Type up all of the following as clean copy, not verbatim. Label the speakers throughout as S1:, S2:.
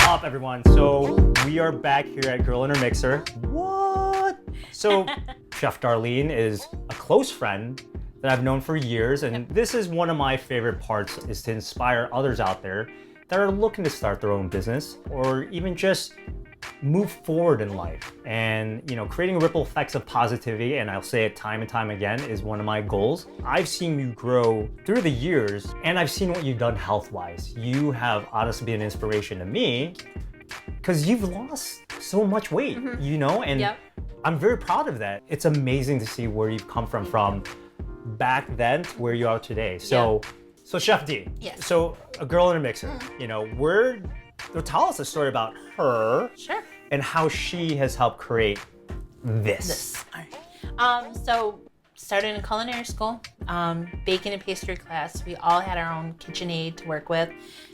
S1: up, everyone? So we are back here at Girl in Her Mixer. What? So Chef Darlene is a close friend that I've known for years, and this is one of my favorite parts, is to inspire others out there that are looking to start their own business or even just move forward in life. And creating ripple effects of positivity, and I'll say it time and time again, is one of my goals. I've seen you grow through the years, and I've seen what you've done health-wise. You have honestly been an inspiration to me because you've lost so much weight, and
S2: Yep.
S1: I'm very proud of that. It's amazing to see where you've come from back then to where you are today. So Chef D,
S2: Yes.
S1: so a girl in a mixer, tell us a story about her.
S2: Sure.
S1: And how she has helped create this.
S2: All right. So started in culinary school, baking and pastry class. We all had our own KitchenAid to work with,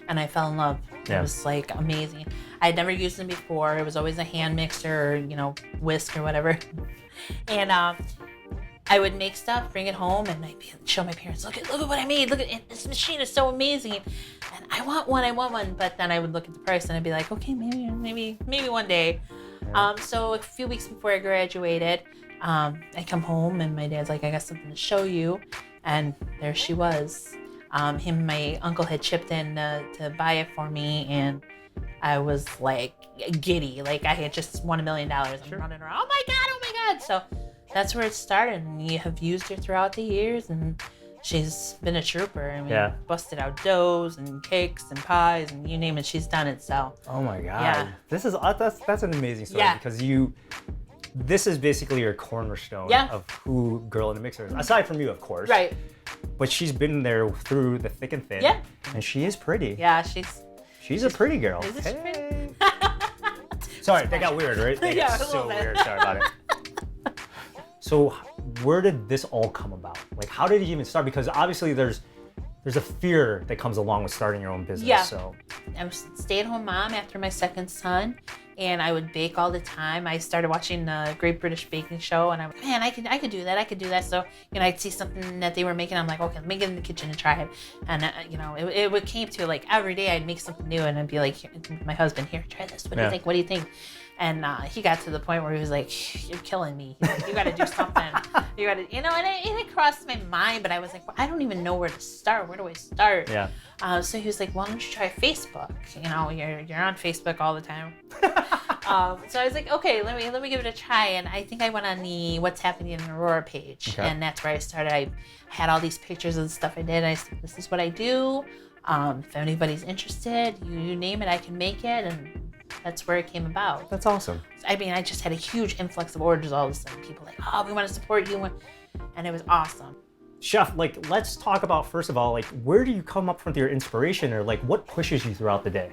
S2: and I fell in love.
S1: Yeah.
S2: It was like amazing. I had never used them before. It was always a hand mixer, whisk or whatever. And I would make stuff, bring it home, and I'd show my parents, look at what I made. Look at it. This machine is so amazing. And I want one. But then I would look at the price and I'd be like, okay, maybe one day.
S1: Yeah.
S2: So a few weeks before I graduated, I come home and my dad's like, I got something to show you. And there she was. Him and my uncle had chipped in to buy it for me, and I was like giddy. Like I had just won $1 million. I'm running around, oh my God. So that's where it started, and we have used her throughout the years, and she's been a trooper. I mean, busted out doughs and cakes and pies and you name it, she's done it. So.
S1: Oh my God.
S2: Yeah.
S1: This is that's an amazing story because this is basically your cornerstone of who Girl in the Mixer is. Aside from you, of course.
S2: Right.
S1: But she's been there through the thick and thin.
S2: Yeah.
S1: And she is pretty.
S2: Yeah,
S1: she's a pretty girl.
S2: Isn't she pretty?
S1: Sorry, that got weird, right? That got
S2: A
S1: so
S2: little bit.
S1: weird. Sorry about it. So where did this all come about? Like, how did it even start? Because obviously there's a fear that comes along with starting your own business.
S2: Yeah.
S1: So
S2: I was a stay-at-home mom after my second son, and I would bake all the time. I started watching the Great British Baking Show, and I'm like, man, I could do that. So, I'd see something that they were making. I'm like, okay, let me get in the kitchen and try it. And, it came to like every day I'd make something new, and I'd be like, my husband, here, try this. What do you think? And he got to the point where he was like, you're killing me. Like, you got to do something. You got to, and it crossed my mind, but I was like, well, I don't even know where to start. Where do I start?
S1: Yeah.
S2: So he was like, why don't you try Facebook? You're on Facebook all the time. So I was like, okay, let me give it a try. And I think I went on the What's Happening in Aurora page. Okay. And that's where I started. I had all these pictures of the stuff I did. I said, this is what I do. If anybody's interested, you name it, I can make it. And that's where it came about.
S1: That's awesome.
S2: I mean, I just had a huge influx of orders all of a sudden. People like, oh, we want to support you. And it was awesome.
S1: Chef, let's talk about, first of all, where do you come up with your inspiration, or what pushes you throughout the day?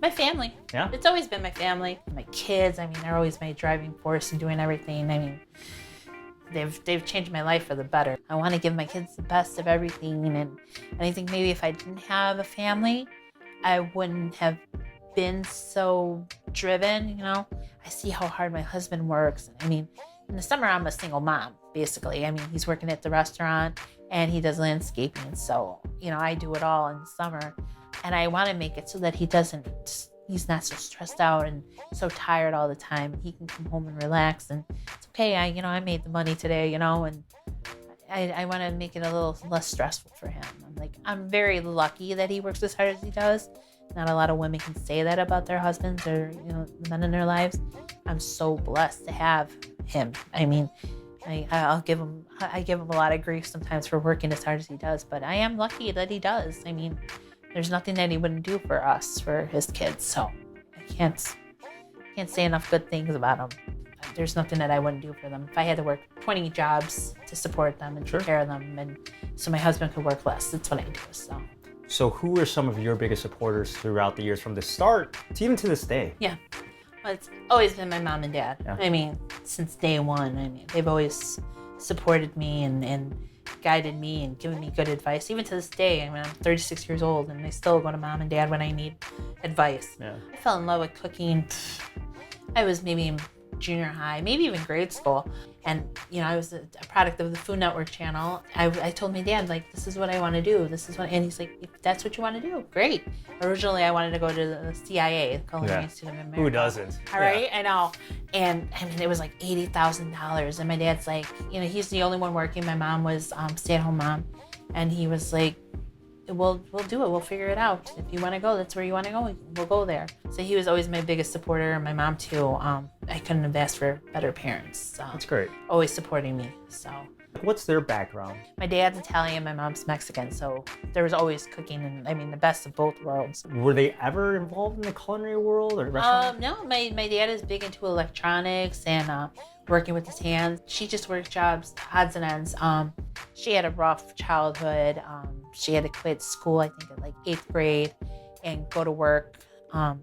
S2: My family.
S1: Yeah?
S2: It's always been my family. My kids, they're always my driving force in doing everything. They've changed my life for the better. I want to give my kids the best of everything. And I think maybe if I didn't have a family, I wouldn't have been so driven. I see how hard my husband works. In the summer, I'm a single mom, basically. He's working at the restaurant and he does landscaping. So, I do it all in the summer. And I want to make it so that he's not so stressed out and so tired all the time. He can come home and relax, and it's okay. I made the money today, and I want to make it a little less stressful for him. I'm very lucky that he works as hard as he does. Not a lot of women can say that about their husbands or, the men in their lives. I'm so blessed to have him. I give him a lot of grief sometimes for working as hard as he does, but I am lucky that he does. There's nothing that he wouldn't do for us, for his kids. So I can't say enough good things about him. There's nothing that I wouldn't do for them. If I had to work 20 jobs to support them and take care of them, and so my husband could work less, that's what I do.
S1: So who are some of your biggest supporters throughout the years, from the start to even to this day?
S2: Yeah. Well, it's always been my mom and dad.
S1: Yeah.
S2: Since day one. They've always supported me and guided me and given me good advice. Even to this day, I'm 36 years old and I still go to mom and dad when I need advice.
S1: Yeah.
S2: I fell in love with cooking. I was maybe junior high, maybe even grade school. And, you know, I was a product of the Food Network channel. I told my dad, like, this is what I want to do. And he's like, if that's what you want to do, great. Originally, I wanted to go to the CIA, the Culinary Institute of America.
S1: Who doesn't?
S2: All right, I know. And I mean, it was like $80,000. And my dad's like, you know, he's the only one working. My mom was stay-at-home mom. And he was like, we'll do it. We'll figure it out. If you want to go, that's where you want to go. We'll go there. So he was always my biggest supporter, and my mom too. I couldn't have asked for better parents.
S1: That's great.
S2: Always supporting me. So.
S1: What's their background?
S2: My dad's Italian, my mom's Mexican, so there was always cooking, and I mean the best of both worlds.
S1: Were they ever involved in the culinary world or restaurant?
S2: No, my dad is big into electronics and working with his hands. She just worked jobs, odds and ends. She had a rough childhood. She had to quit school, I think, at like 8th grade and go to work. My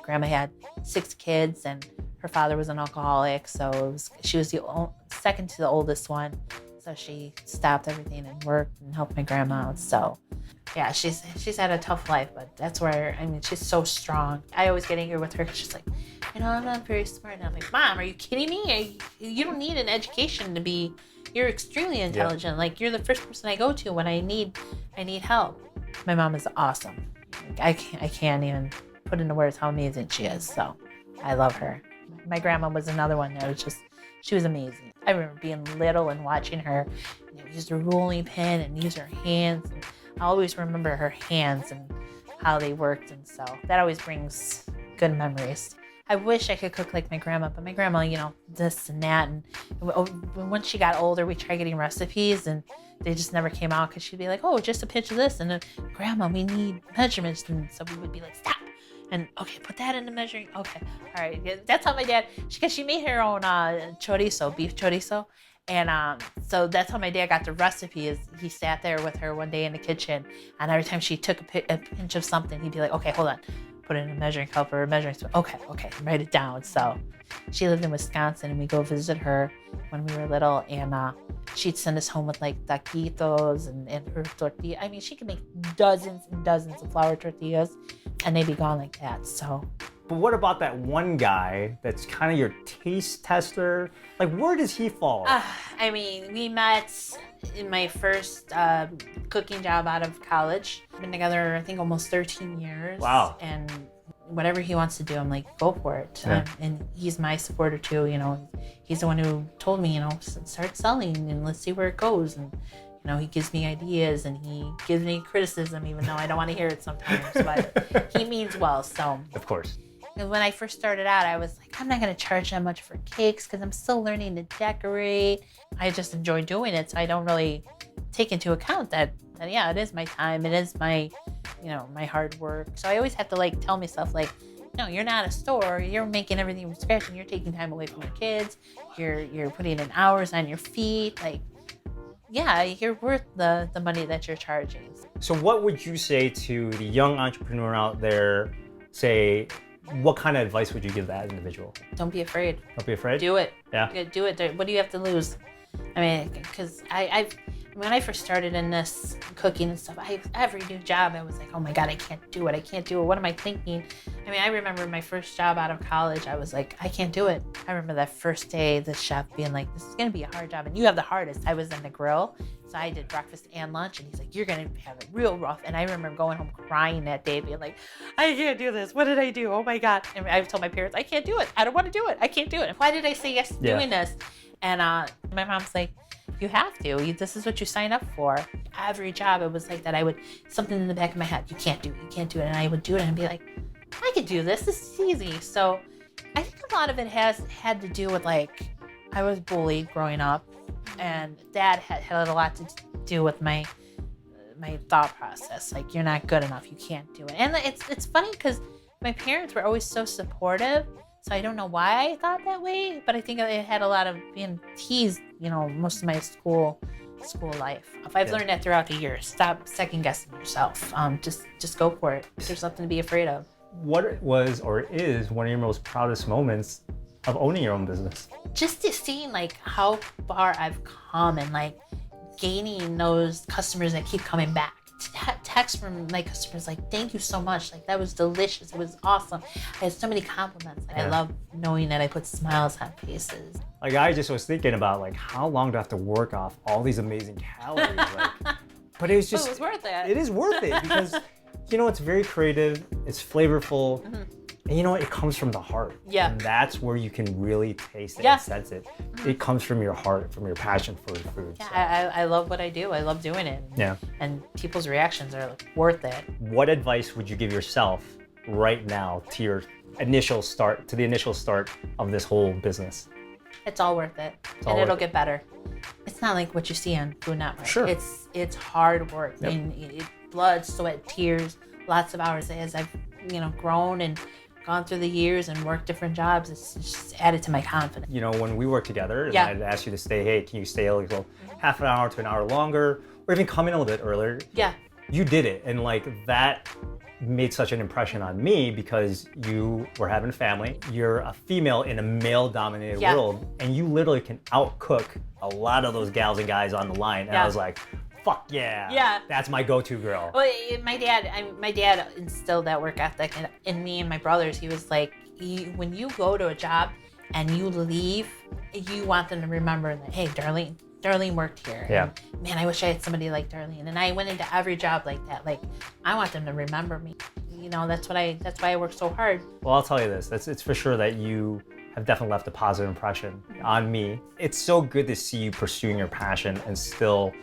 S2: grandma had 6 kids, and her father was an alcoholic, so she was the second to the oldest one. So she stopped everything and worked and helped my grandma out. So yeah, she's had a tough life, but that's where, I mean, she's so strong. I always get angry with her because she's like, you know, I'm not very smart. And I'm like, Mom, are you kidding me? You don't need an education to be, you're extremely intelligent. Yeah. Like, you're the first person I go to when I need help. My mom is awesome. Like, I can't even put into words how amazing she is. So I love her. My grandma was another one that was just, she was amazing. I remember being little and watching her, you know, use a rolling pin and use her hands. And I always remember her hands and how they worked, and so that always brings good memories. I wish I could cook like my grandma, but my grandma, you know, this and that. And once she got older, we tried getting recipes, and they just never came out because she'd be like, oh, just a pinch of this. And then, Grandma, we need measurements. And so we would be like, stop. And okay, put that in the measuring. Okay, all right. Yeah, that's how my dad, because she made her own chorizo, beef chorizo. And so that's how my dad got the recipe. Is he sat there with her one day in the kitchen, and every time she took a pinch of something, he'd be like, okay, hold on. Put it in a measuring cup or a measuring spoon. Okay, write it down. So she lived in Wisconsin, and we go visit her when we were little, and she'd send us home with like taquitos and her tortilla. I mean, she could make dozens and dozens of flour tortillas, and they'd be gone like that. So.
S1: But what about that one guy that's kind of your taste tester? Like, where does he fall?
S2: I mean, we met in my first cooking job out of college. Been together, I think, almost 13 years.
S1: Wow.
S2: And whatever he wants to do, I'm like, go for it.
S1: Yeah.
S2: And he's my supporter too, you know. He's the one who told me, you know, start selling and let's see where it goes. And, you know, he gives me ideas and he gives me criticism, even though I don't want to hear it sometimes. But he means well, so.
S1: Of course.
S2: And when I first started out, I was like, I'm not going to charge that much for cakes because I'm still learning to decorate. I just enjoy doing it, so I don't really take into account that yeah, it is my time. It is my, you know, my hard work. So I always have to like tell myself like, no, you're not a store. You're making everything from scratch, and you're taking time away from your kids. You're putting in hours on your feet. Like, yeah, you're worth the money that you're charging.
S1: So what would you say to the young entrepreneur out there? Say, what kind of advice would you give that individual?
S2: Don't be afraid.
S1: Don't be afraid?
S2: Do it.
S1: Yeah.
S2: Do it. What do you have to lose? I mean, because when I first started in this cooking and stuff, every new job, I was like, oh my God, I can't do it. What am I thinking? I mean, I remember my first job out of college, I was like, I can't do it. I remember that first day, the chef being like, this is going to be a hard job, and you have the hardest. I was in the grill, so I did breakfast and lunch, and he's like, you're going to have it real rough. And I remember going home crying that day, being like, I can't do this. What did I do? Oh my God. And I told my parents, I can't do it. I don't want to do it. I can't do it. And why did I say yes to doing this? And my mom's like, you have to. This is what you sign up for. Every job, it was like that. I would, something in the back of my head, you can't do it. And I would do it and be like, I could do this. This is easy. So I think a lot of it has had to do with like, I was bullied growing up, and Dad had a lot to do with my thought process. Like, you're not good enough. You can't do it. And it's funny because my parents were always so supportive. So I don't know why I thought that way, but I think it had a lot of being teased, you know, most of my school life. I've learned that throughout the years. Stop second guessing yourself. Just go for it. There's nothing to be afraid of.
S1: What was or is one of your most proudest moments of owning your own business?
S2: Just to seeing like how far I've come and like gaining those customers that keep coming back texts from my customers like, thank you so much. Like, that was delicious. It was awesome. I had so many compliments. Like, I love knowing that I put smiles on faces.
S1: Like, I just was thinking about, like, how long do I have to work off all these amazing calories? Like, but it was just...
S2: It was worth it.
S1: It is worth it because, you know, it's very creative. It's flavorful. And you know what? It comes from the heart.
S2: Yeah.
S1: And that's where you can really taste it and sense it. It comes from your heart, from your passion for the food.
S2: Yeah,
S1: So.
S2: I love what I do. I love doing it.
S1: Yeah.
S2: And people's reactions are worth it.
S1: What advice would you give yourself right now to your initial start, of this whole business?
S2: It's all worth it.
S1: all
S2: And it'll
S1: worth
S2: get better. It's not like what you see on Food Network.
S1: Sure.
S2: It's hard work.
S1: Yep.
S2: And blood, sweat, tears, lots of hours. As I've, grown and gone through the years and worked different jobs, it's just added to my confidence.
S1: You know, when we work together and
S2: Yeah.
S1: I'd ask you to stay, hey, can you stay a little half an hour to an hour longer, or even come in a little bit earlier?
S2: Yeah.
S1: You did it. And like that made such an impression on me because you were having a family. You're a female in a male-dominated world, and you literally can outcook a lot of those gals and guys on the line. And I was like, fuck yeah.
S2: Yeah.
S1: That's my go-to girl.
S2: Well, my dad instilled that work ethic in me and my brothers. He was like, when you go to a job and you leave, you want them to remember that, hey, Darlene worked here.
S1: Yeah.
S2: And, man, I wish I had somebody like Darlene. And I went into every job like that. Like, I want them to remember me. That's why I work so hard.
S1: Well, I'll tell you this. It's for sure that you have definitely left a positive impression on me. It's so good to see you pursuing your passion and still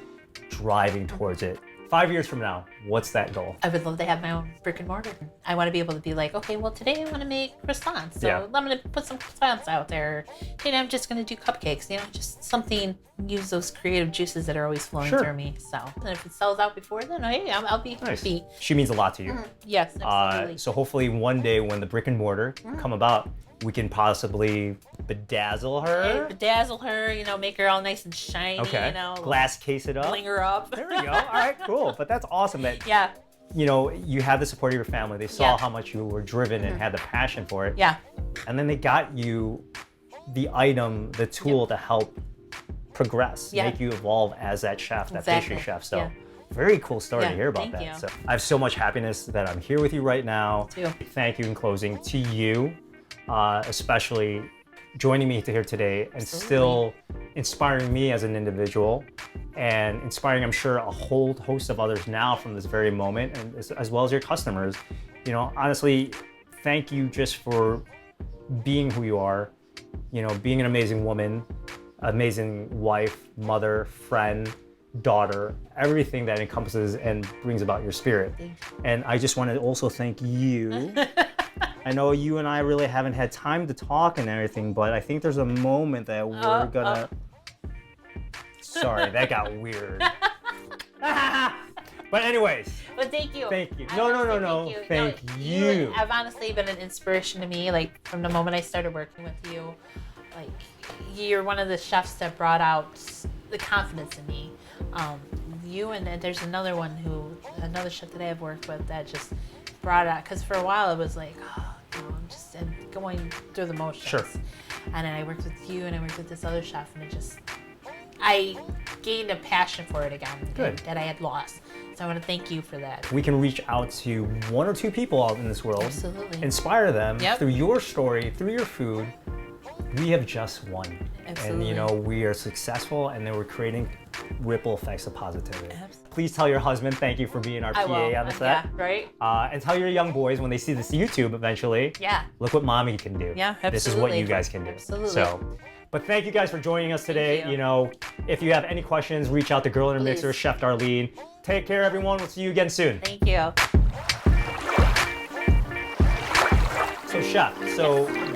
S1: driving towards it. 5 years from now, what's that goal?
S2: I would love to have my own brick and mortar. I want to be able to be like, okay, well, today I want to make croissants. So I'm going to put some croissants out there. Today I'm just going to do cupcakes, just something, use those creative juices that are always flowing through me. So, and if it sells out before then, hey, I'll be happy.
S1: She means a lot to you.
S2: Yes, absolutely.
S1: So hopefully one day when the brick and mortar come about, we can possibly bedazzle her.
S2: Bedazzle her, make her all nice and shiny,
S1: Okay. Glass case it up.
S2: bling her up.
S1: There we go. All right, cool. But that's awesome that
S2: Yeah.
S1: you had the support of your family. They saw how much you were driven and had the passion for it.
S2: Yeah.
S1: And then they got you the item, the tool to help progress, make you evolve as that chef, that pastry chef. So very cool story to hear about that.
S2: you.
S1: So I have so much happiness that I'm here with you right now.
S2: Me too.
S1: Thank you in closing to you, especially joining me here today and still inspiring me as an individual and inspiring, I'm sure, a whole host of others now from this very moment, and as well as your customers. Honestly, thank you just for being who you are, being an amazing woman, amazing wife, mother, friend, daughter, everything that encompasses and brings about your spirit. And I just want to also thank you. I know you and I really haven't had time to talk and everything, but I think there's a moment that we're gonna... Sorry, that got weird. But anyways.
S2: Well, thank you.
S1: Thank you. No. Thank you.
S2: Have honestly been an inspiration to me, like, from the moment I started working with you. Like, you're one of the chefs that brought out the confidence in me. You and there's another chef that I have worked with that just brought out, because for a while it was like, I'm just going through the motions.
S1: Sure.
S2: And then I worked with you and I worked with this other chef, and I gained a passion for it again.
S1: Good.
S2: That I had lost. So I want to thank you for that.
S1: We can reach out to one or two people out in this world,
S2: Absolutely.
S1: inspire them through your story, through your food. We have just won.
S2: Absolutely.
S1: And we are successful, and then we're creating ripple effects of positivity.
S2: Absolutely.
S1: Please tell your husband thank you for being our PA on the set.
S2: Yeah, right?
S1: And tell your young boys when they see this YouTube eventually, look what mommy can do.
S2: Yeah, absolutely.
S1: This is what you guys can do.
S2: Absolutely.
S1: But thank you guys for joining us today.
S2: Thank you.
S1: If you have any questions, reach out to Girl in a Mixer,
S2: Please.
S1: Chef Darlene. Take care, everyone. We'll see you again soon.
S2: Thank you.
S1: So, Chef,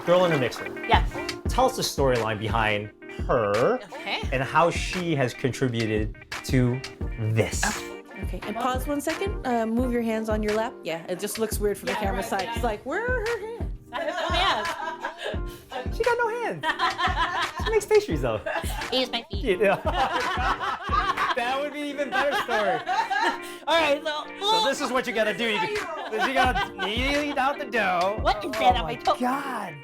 S1: Girl in a Mixer.
S2: Yes.
S1: Tell us the storyline behind her and how she has contributed to this.
S3: Okay, and pause 1 second. Move your hands on your lap. Yeah, it just looks weird from the camera side. It's like, where are her hands?
S1: She got no hands. She makes pastries though.
S2: Use my feet.
S1: Yeah. That would be an even better story.
S2: All right,
S1: So this is what you gotta do. You gotta knead out the dough.
S2: What is that on my toe?
S1: God.